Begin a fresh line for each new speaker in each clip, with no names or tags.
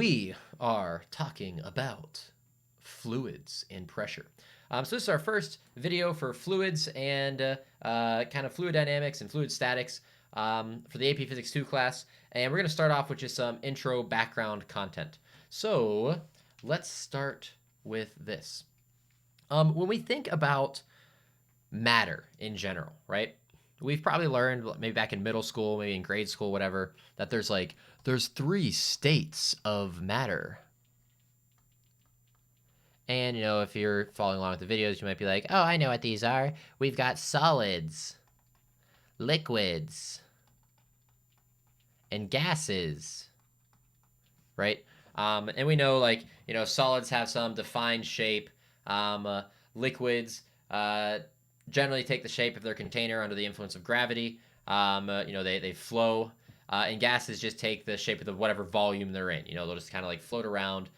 we are talking about fluids and pressure. So this is our first video for fluids and kind of fluid dynamics and fluid statics for the AP Physics 2 class. And we're going to start off with just some intro background content. So let's start with this. When we think about matter in general, right? We've probably learned maybe back in middle school, maybe in grade school, whatever, that there's 3 states of matter. And, if you're following along with the videos, you might be like, oh, I know what these are. We've got solids, liquids, and gases, right? And we know, solids have some defined shape. Liquids generally take the shape of their container under the influence of gravity. They flow. And gases just take the shape of whatever volume they're in. They'll just kind of float around.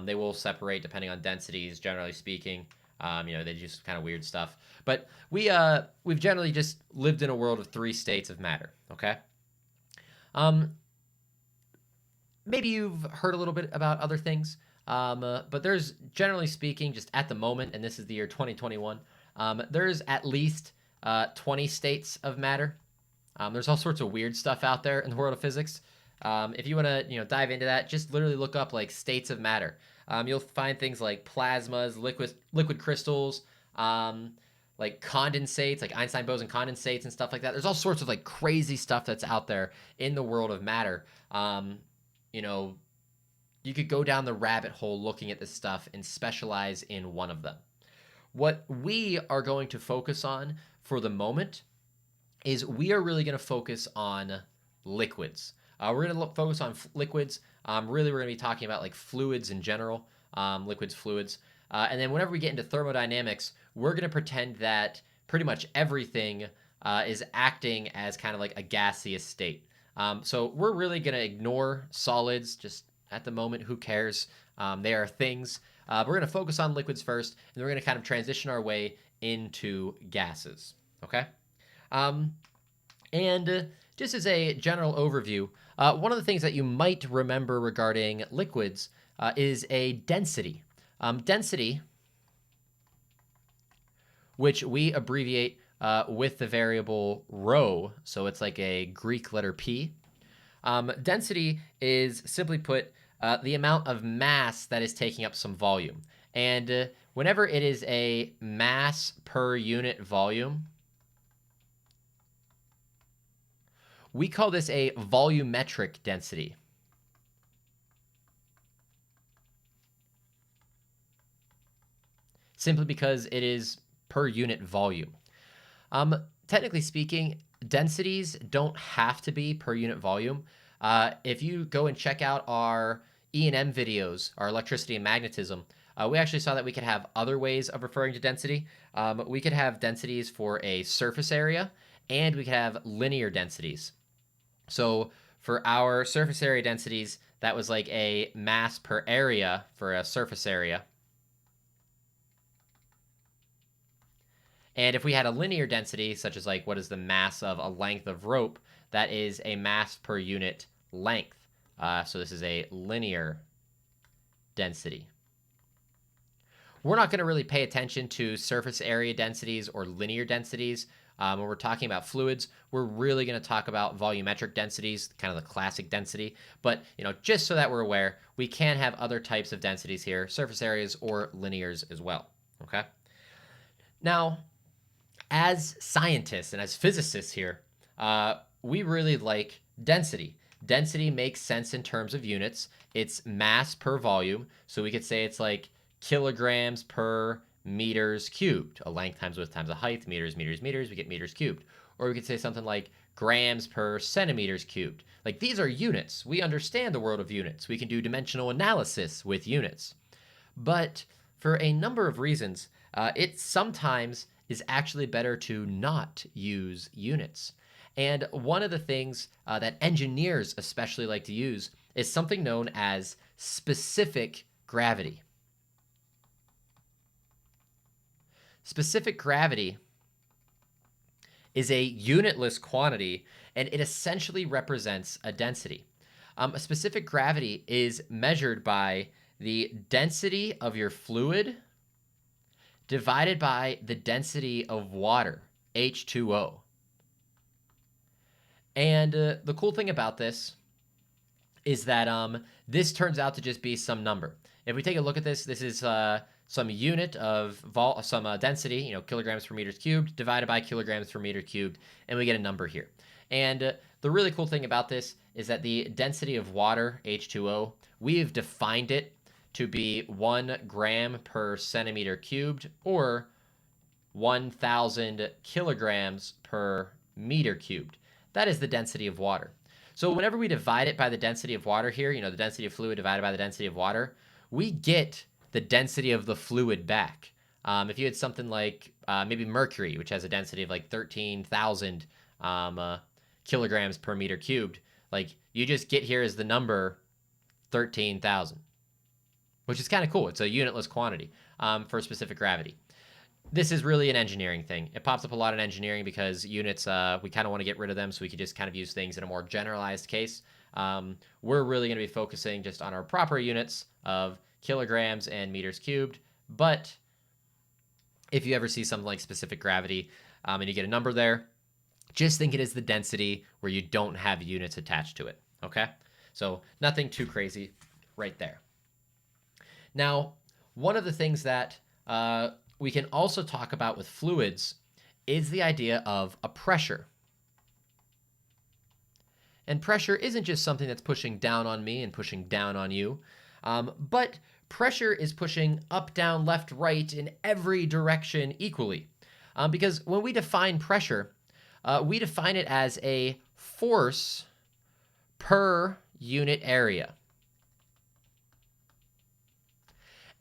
They will separate depending on densities, generally speaking. They do some kind of weird stuff. But we've generally just lived in a world of 3 states of matter, okay? Maybe you've heard a little bit about other things, but there's, generally speaking, just at the moment, and this is the year 2021, there's at least 20 states of matter. There's all sorts of weird stuff out there in the world of physics. If you want to, dive into that, just literally look up states of matter. You'll find things like plasmas, liquid crystals, condensates, like Einstein boson condensates and stuff like that. There's all sorts of crazy stuff that's out there in the world of matter. You could go down the rabbit hole looking at this stuff and specialize in one of them. What we are going to focus on for the moment is we are really going to focus on liquids. We're going to focus on liquids. Really, we're going to be talking about fluids in general, liquids, fluids. And then whenever we get into thermodynamics, we're going to pretend that pretty much everything is acting as kind of like a gaseous state. So we're really going to ignore solids just at the moment. Who cares? They are things. We're going to focus on liquids first, and then we're going to kind of transition our way into gases. Okay? And just as a general overview, one of the things that you might remember regarding liquids is a density. Density, which we abbreviate with the variable rho, so it's like a Greek letter P. Density is, simply put, the amount of mass that is taking up some volume. And whenever it is a mass per unit volume, we call this a volumetric density. Simply because it is per unit volume. Technically speaking, densities don't have to be per unit volume. If you go and check out our E&M videos, our electricity and magnetism, we actually saw that we could have other ways of referring to density. We could have densities for a surface area, and we could have linear densities. So for our surface area densities, that was like a mass per area for a surface area. And if we had a linear density, such as what is the mass of a length of rope, that is a mass per unit length. So this is a linear density. We're not going to really pay attention to surface area densities or linear densities. When we're talking about fluids, we're really going to talk about volumetric densities, kind of the classic density. But, just so that we're aware, we can have other types of densities here, surface areas or linears as well, okay? Now, as scientists and as physicists here, we really like density. Density makes sense in terms of units. It's mass per volume, so we could say it's like kilograms per meters cubed, a length times width times a height, meters, meters, meters, we get meters cubed. Or we could say something like grams per centimeters cubed. These are units. We understand the world of units. We can do dimensional analysis with units. But for a number of reasons, it sometimes is actually better to not use units. And one of the things that engineers especially like to use is something known as specific gravity. Specific gravity is a unitless quantity, and it essentially represents a density. A specific gravity is measured by the density of your fluid divided by the density of water, H2O. And the cool thing about this is that this turns out to just be some number. If we take a look at this, this is some unit of density, kilograms per meters cubed, divided by kilograms per meter cubed, and we get a number here. And the really cool thing about this is that the density of water, H2O, we've defined it to be 1 gram per centimeter cubed, or 1,000 kilograms per meter cubed. That is the density of water. So whenever we divide it by the density of water here, the density of fluid divided by the density of water, we get the density of the fluid back. If you had something like maybe mercury, which has a density of like 13,000 kilograms per meter cubed, like you just get here as the number 13,000, which is kind of cool. It's a unitless quantity for specific gravity. This is really an engineering thing. It pops up a lot in engineering because units, we kind of want to get rid of them so we could just kind of use things in a more generalized case. We're really going to be focusing just on our proper units of kilograms and meters cubed. But if you ever see something like specific gravity and you get a number there, just think it is the density where you don't have units attached to it. Okay? So nothing too crazy right there. Now, one of the things that we can also talk about with fluids is the idea of a pressure. And pressure isn't just something that's pushing down on me and pushing down on you, but pressure is pushing up, down, left, right in every direction equally. Because when we define pressure, we define it as a force per unit area.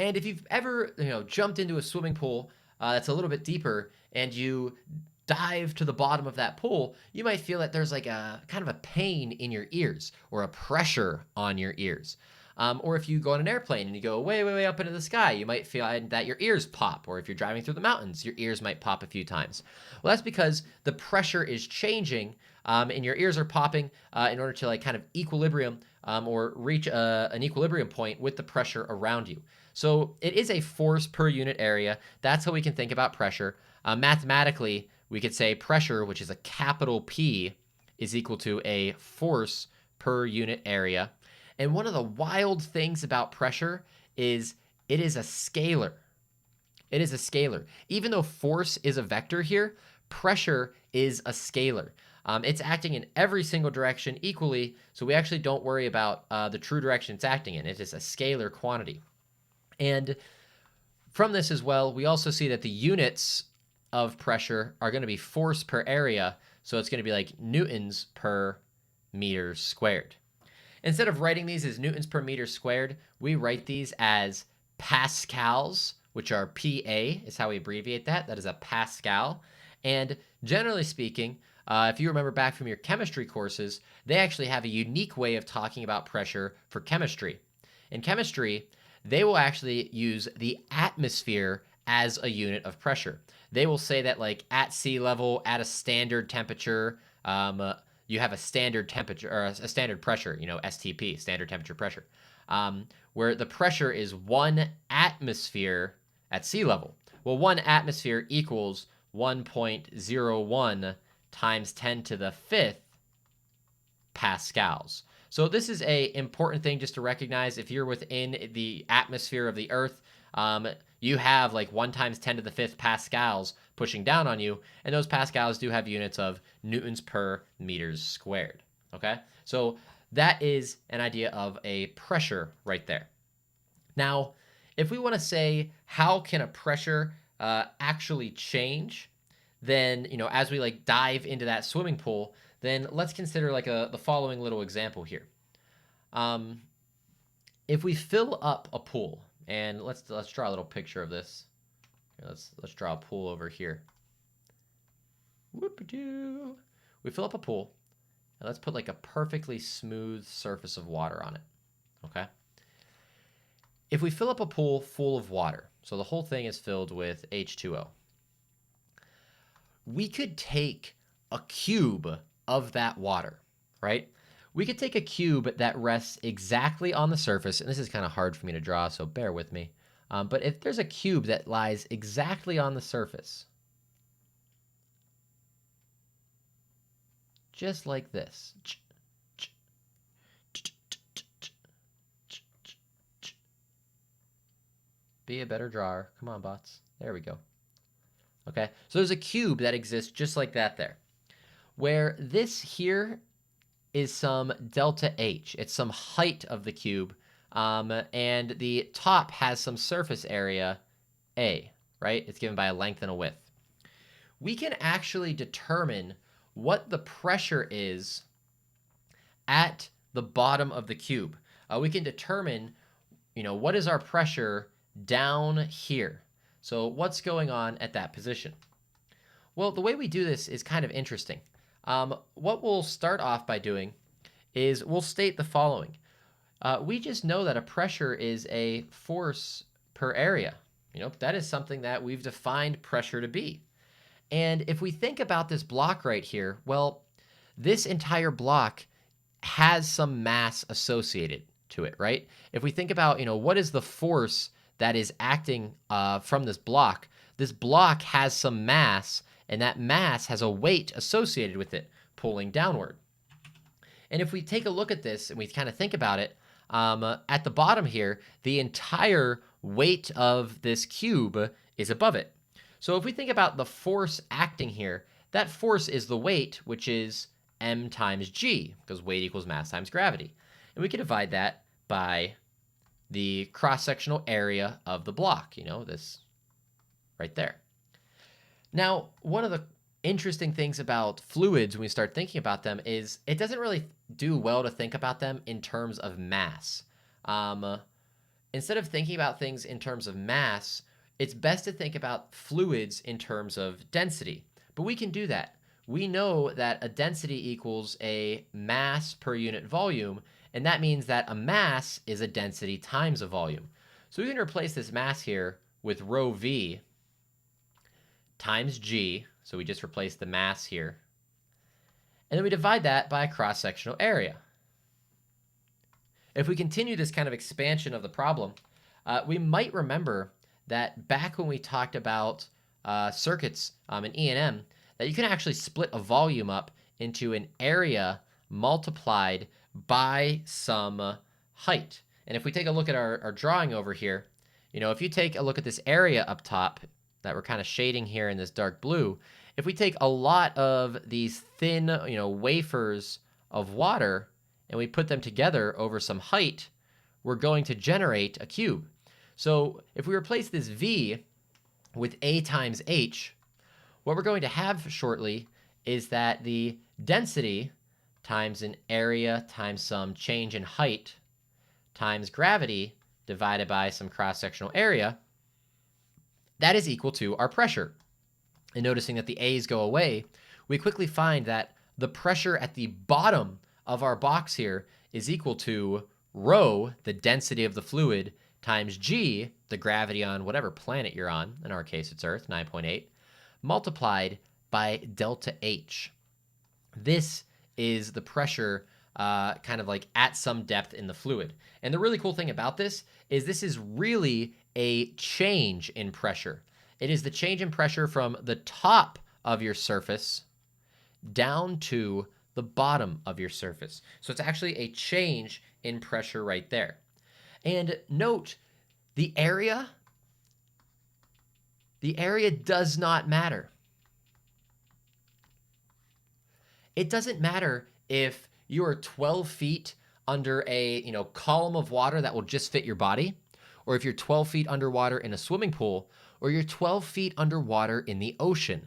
And if you've ever, jumped into a swimming pool that's a little bit deeper and you dive to the bottom of that pool, you might feel that there's like a kind of a pain in your ears or a pressure on your ears. Or if you go on an airplane and you go way, way, way up into the sky, you might find that your ears pop. Or if you're driving through the mountains, your ears might pop a few times. Well, that's because the pressure is changing and your ears are popping in order to like kind of equilibrium or reach an equilibrium point with the pressure around you. So it is a force per unit area. That's how we can think about pressure. Mathematically, we could say pressure, which is a capital P, is equal to a force per unit area. And one of the wild things about pressure is it is a scalar. It is a scalar. Even though force is a vector here, pressure is a scalar. It's acting in every single direction equally, so we actually don't worry about the true direction it's acting in. It is a scalar quantity. And from this as well, we also see that the units of pressure are going to be force per area, so it's going to be like newtons per meter squared. Instead of writing these as newtons per meter squared, we write these as pascals, which are PA is how we abbreviate that. That is a pascal. And generally speaking, if you remember back from your chemistry courses, they actually have a unique way of talking about pressure for chemistry. In chemistry, they will actually use the atmosphere as a unit of pressure. They will say that like at sea level, at a standard temperature, you have a standard temperature or a standard pressure, STP, standard temperature pressure, where the pressure is 1 atmosphere at sea level. Well, 1 atmosphere equals 1.01 times 10 to the 5th pascals. So this is a important thing just to recognize. If you're within the atmosphere of the Earth, you have like 1 times 10 to the 5th pascals pushing down on you, and those pascals do have units of newtons per meters squared. Okay, so that is an idea of a pressure right there. Now, if we want to say how can a pressure actually change, then as we like dive into that swimming pool, then let's consider like the following little example here. If we fill up a pool, and let's draw a little picture of this. Here, let's draw a pool over here. Whoop-a-doo. We fill up a pool, and let's put like a perfectly smooth surface of water on it. Okay. If we fill up a pool full of water, so the whole thing is filled with H2O, we could take a cube of that water, right? We could take a cube that rests exactly on the surface, and this is kind of hard for me to draw, so bear with me. But if there's a cube that lies exactly on the surface, just like this. Be a better drawer. Come on, bots. There we go. Okay, so there's a cube that exists just like that there, where this here is some delta H. It's some height of the cube, and the top has some surface area, A, right? It's given by a length and a width. We can actually determine what the pressure is at the bottom of the cube. We can determine, what is our pressure down here. So what's going on at that position? Well, the way we do this is kind of interesting. What we'll start off by doing is we'll state the following. We just know that a pressure is a force per area. That is something that we've defined pressure to be. And if we think about this block right here, well, this entire block has some mass associated to it, right? If we think about, what is the force that is acting from this block has some mass, and that mass has a weight associated with it pulling downward. And if we take a look at this and we kind of think about it, at the bottom here, the entire weight of this cube is above it. So if we think about the force acting here, that force is the weight, which is m times g, because weight equals mass times gravity. And we can divide that by the cross-sectional area of the block, this right there. Now, one of the interesting things about fluids when we start thinking about them is it doesn't really do well to think about them in terms of mass. Instead of thinking about things in terms of mass, it's best to think about fluids in terms of density. But we can do that. We know that a density equals a mass per unit volume, and that means that a mass is a density times a volume. So we can replace this mass here with rho v times g. So we just replace the mass here. And then we divide that by a cross-sectional area. If we continue this kind of expansion of the problem, we might remember that back when we talked about circuits in E&M, that you can actually split a volume up into an area multiplied by some height. And if we take a look at our drawing over here, if you take a look at this area up top that we're kind of shading here in this dark blue, if we take a lot of these thin, wafers of water and we put them together over some height, we're going to generate a cube. So if we replace this V with A times H, what we're going to have shortly is that the density times an area times some change in height times gravity divided by some cross-sectional area, that is equal to our pressure. And noticing that the A's go away, we quickly find that the pressure at the bottom of our box here is equal to rho, the density of the fluid, times g, the gravity on whatever planet you're on, in our case it's Earth, 9.8, multiplied by delta H. This is the pressure kind of like at some depth in the fluid. And the really cool thing about this is really a change in pressure. It is the change in pressure from the top of your surface down to the bottom of your surface. So it's actually a change in pressure right there. And note, the area does not matter. It doesn't matter if you are 12 feet under a column of water that will just fit your body, or if you're 12 feet underwater in a swimming pool, or you're 12 feet underwater in the ocean.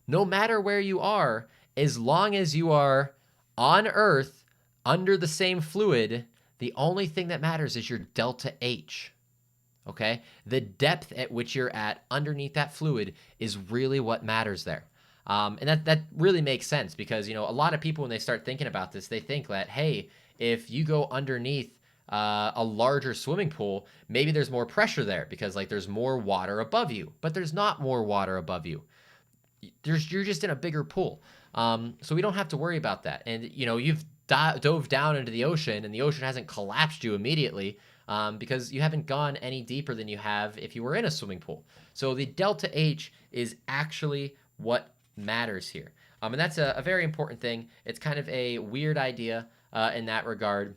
No matter where you are, as long as you are on Earth under the same fluid, the only thing that matters is your delta H. Okay? The depth at which you're at underneath that fluid is really what matters there. And that really makes sense because, a lot of people, when they start thinking about this, they think that, hey, if you go underneath a larger swimming pool, maybe there's more pressure there because there's more water above you, but there's not more water above you. You're just in a bigger pool. So we don't have to worry about that. And, you've dove down into the ocean, and the ocean hasn't collapsed you immediately, because you haven't gone any deeper than you have if you were in a swimming pool. So the delta H is actually what matters here. And that's a very important thing. It's kind of a weird idea in that regard.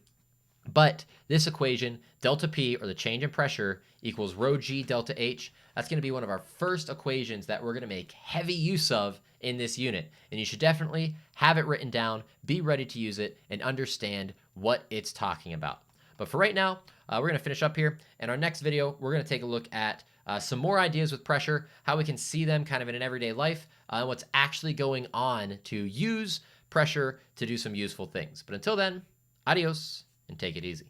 But this equation, delta P, or the change in pressure, equals rho G delta H. That's going to be one of our first equations that we're going to make heavy use of in this unit. And you should definitely have it written down, be ready to use it, and understand what it's talking about. But for right now, we're going to finish up here. In our next video, we're going to take a look at some more ideas with pressure, how we can see them kind of in an everyday life, and what's actually going on to use pressure to do some useful things. But until then, adios, and take it easy.